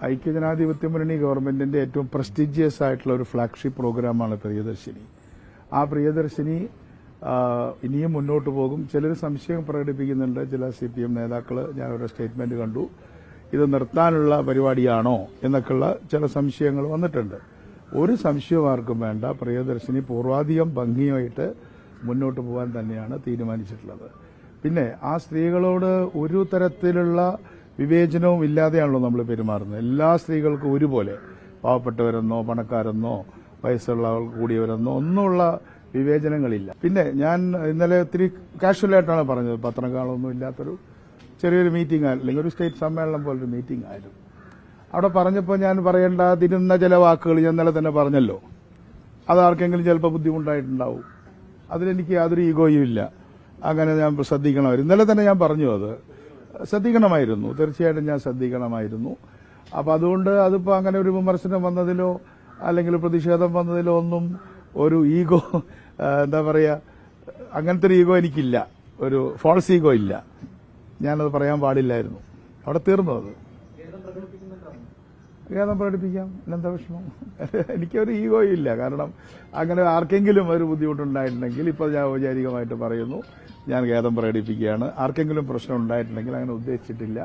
ഐക്യജനാധിപത്യ മുന്നണി ഗവൺമെന്റിന്റെ ഏറ്റവും പ്രസ്റ്റീജിയസ് ആയിട്ടുള്ള ഒരു ഫ്ളാഗ്ഷിപ്പ് പ്രോഗ്രാമാണ് പ്രിയദർശിനി. ആ പ്രിയദർശിനി ഇനിയും മുന്നോട്ട് പോകും. ചിലർ സംശയം പ്രകടിപ്പിക്കുന്നുണ്ട്. ചില CPM നേതാക്കൾ, ഞാൻ ഒരു സ്റ്റേറ്റ്മെന്റ് കണ്ടു, ഇത് നിർത്താനുള്ള പരിപാടിയാണോ എന്നൊക്കെയുള്ള ചില സംശയങ്ങൾ വന്നിട്ടുണ്ട്. ഒരു സംശയവും ആർക്കും വേണ്ട. പ്രിയദർശിനി പൂർവാധികം ഭംഗിയായിട്ട് മുന്നോട്ട് പോകാൻ തന്നെയാണ് തീരുമാനിച്ചിട്ടുള്ളത്. പിന്നെ ആ സ്ത്രീകളോട് ഒരു തരത്തിലുള്ള വിവേചനവും ഇല്ലാതെയാണല്ലോ നമ്മൾ പെരുമാറുന്നത്. എല്ലാ സ്ത്രീകൾക്കും ഒരുപോലെ, പാവപ്പെട്ടവരെന്നോ പണക്കാരെന്നോ വയസ്സുള്ള കൂടിയവരെന്നോ ഒന്നുമുള്ള വിവേചനങ്ങളില്ല. പിന്നെ ഞാൻ ഇന്നലെ ഒത്തിരി കാഷ്വലായിട്ടാണ് പറഞ്ഞത്. പത്രങ്ങളൊന്നും ഇല്ലാത്തൊരു ചെറിയൊരു മീറ്റിംഗ് അല്ലെങ്കിൽ ഒരു സ്റ്റേറ്റ് സമ്മേളനം പോലൊരു മീറ്റിംഗ് ആയിരുന്നു. അവിടെ പറഞ്ഞപ്പോൾ ഞാൻ പറയേണ്ടാതിരുന്ന ചില വാക്കുകൾ ഞാൻ ഇന്നലെ തന്നെ പറഞ്ഞല്ലോ. അത് ആർക്കെങ്കിലും ചിലപ്പോൾ ബുദ്ധിമുട്ടായിട്ടുണ്ടാവും. അതിലെനിക്ക് യാതൊരു ഈഗോയും ഇല്ല. അങ്ങനെ ഞാൻ ശ്രദ്ധിക്കണമായിരുന്നു. ഇന്നലെ തന്നെ ഞാൻ പറഞ്ഞു, അത് ശ്രദ്ധിക്കണമായിരുന്നു. തീർച്ചയായിട്ടും ഞാൻ ശ്രദ്ധിക്കണമായിരുന്നു. അപ്പം അതുകൊണ്ട് അതിപ്പോൾ അങ്ങനെ ഒരു വിമർശനം വന്നതിലോ അല്ലെങ്കിൽ പ്രതിഷേധം വന്നതിലോ ഒന്നും ഒരു ഈഗോ, എന്താ പറയുക, അങ്ങനത്തെ ഒരു ഈഗോ എനിക്കില്ല. ഒരു ഫോൾസ് ഈഗോ ഇല്ല. ഞാനത് പറയാൻ പാടില്ലായിരുന്നു. അവിടെ തീർന്നു. അത് ഖേദം പ്രകടിപ്പിക്കാം. എന്താ വിഷമം? എനിക്കൊരു ഈഗോയും ഇല്ല. കാരണം അങ്ങനെ ആർക്കെങ്കിലും ഒരു ബുദ്ധിമുട്ടുണ്ടായിട്ടുണ്ടെങ്കിൽ ഇപ്പോൾ ഞാൻ ഔപചാരികമായിട്ട് പറയുന്നു, ഞാൻ ഖേദം പ്രകടിപ്പിക്കുകയാണ്. ആർക്കെങ്കിലും പ്രശ്നം ഉണ്ടായിട്ടുണ്ടെങ്കിൽ അങ്ങനെ ഉദ്ദേശിച്ചിട്ടില്ല.